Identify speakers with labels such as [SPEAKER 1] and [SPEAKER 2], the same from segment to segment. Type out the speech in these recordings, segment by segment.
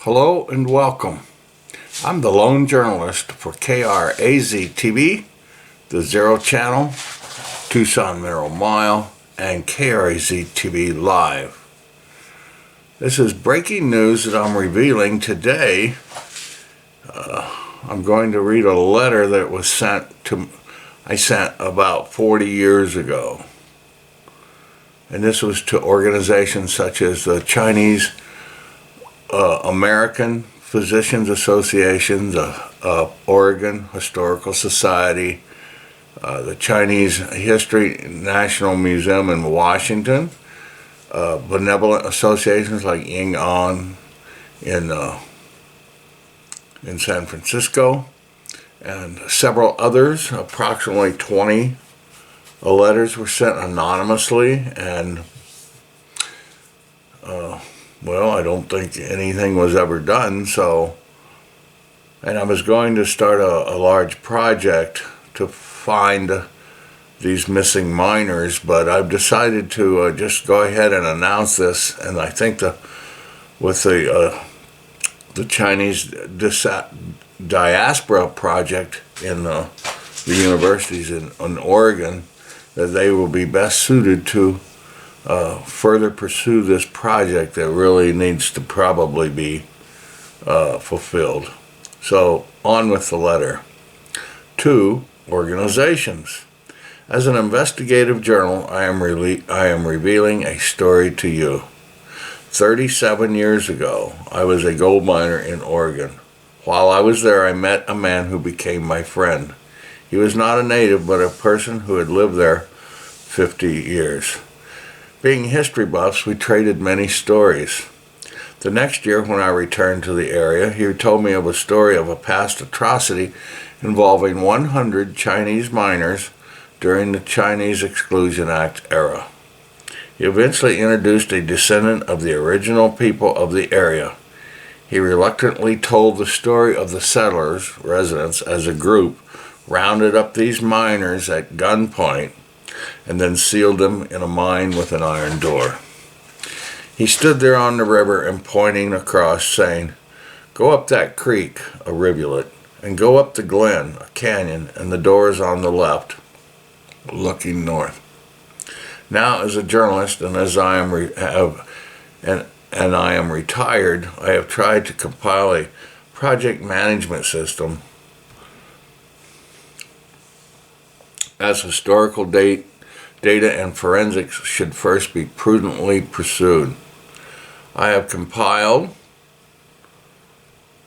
[SPEAKER 1] Hello and welcome. I'm the lone journalist for KRAZTV, the Zero Channel, Tucson Mineral Mile, and KRAZTV Live. This is breaking news that I'm revealing today. I'm going to read a letter that was I sent about 40 years ago. And this was to organizations such as the Chinese American Physicians Associations, Oregon Historical Society, the Chinese History National Museum in Washington, benevolent associations like Ying An in San Francisco, and several others. Approximately 20 letters were sent anonymously, and well, I don't think anything was ever done. And I was going to start a large project to find these missing miners, but I've decided to just go ahead and announce this. And I think with the Chinese diaspora project in the universities in Oregon, that they will be best suited to further pursue this project that really needs to probably be fulfilled. So on with the letter. To organizations. As an investigative journal, I am revealing a story to you. 37 years ago, I was a gold miner in Oregon. While I was there, I met a man who became my friend. He was not a native, but a person who had lived there 50 years. Being history buffs, we traded many stories. The next year, when I returned to the area, he told me of a story of a past atrocity involving 100 Chinese miners during the Chinese Exclusion Act Era. He eventually introduced a descendant of the original people of the area. He reluctantly told the story of the settlers, residents, as a group, rounded up these miners at gunpoint, and then sealed them in a mine with an iron door. He stood there on the river and pointing across, saying, "Go up that creek," a rivulet, "and go up the glen," a canyon, and the door is on the left, looking north. Now, as a journalist and as I am I am retired, I have tried to compile a project management system as historical data and forensics should first be prudently pursued. I have compiled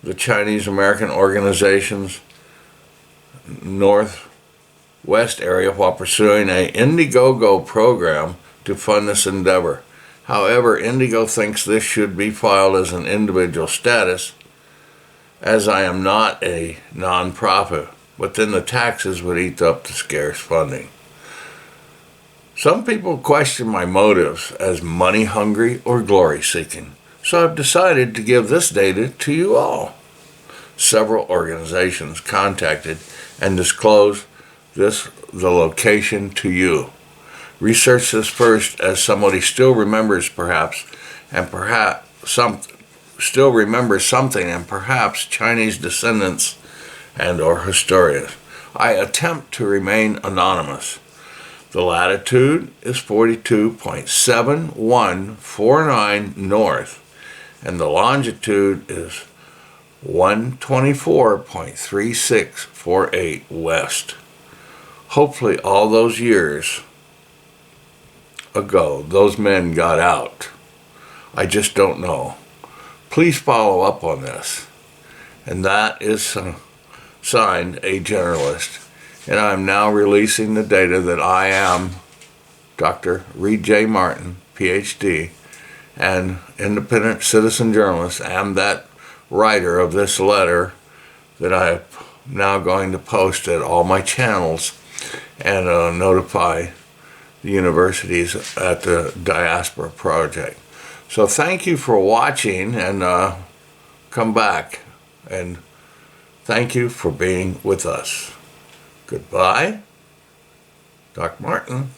[SPEAKER 1] the Chinese American organization's Northwest area while pursuing an Indiegogo program to fund this endeavor. However, Indigo thinks this should be filed as an individual status, as I am not a non-profit, but then the taxes would eat up the scarce funding. Some people question my motives as money-hungry or glory-seeking, so I've decided to give this data to you all. Several organizations contacted and disclosed the location to you. Research this first, as somebody still remembers still remembers something, and perhaps Chinese descendants and or historians. I attempt to remain anonymous. The latitude is 42.7149 north, and the longitude is 124.3648 west. Hopefully all those years ago, those men got out. I just don't know. Please follow up on this. And that is signed, a journalist. And I'm now releasing the data that I am Dr. Reed J. Martin, PhD, and independent citizen journalist, am that writer of this letter that I'm now going to post at all my channels and notify the universities at the Diaspora Project. So thank you for watching, and come back, and thank you for being with us. Goodbye, Doc Martin.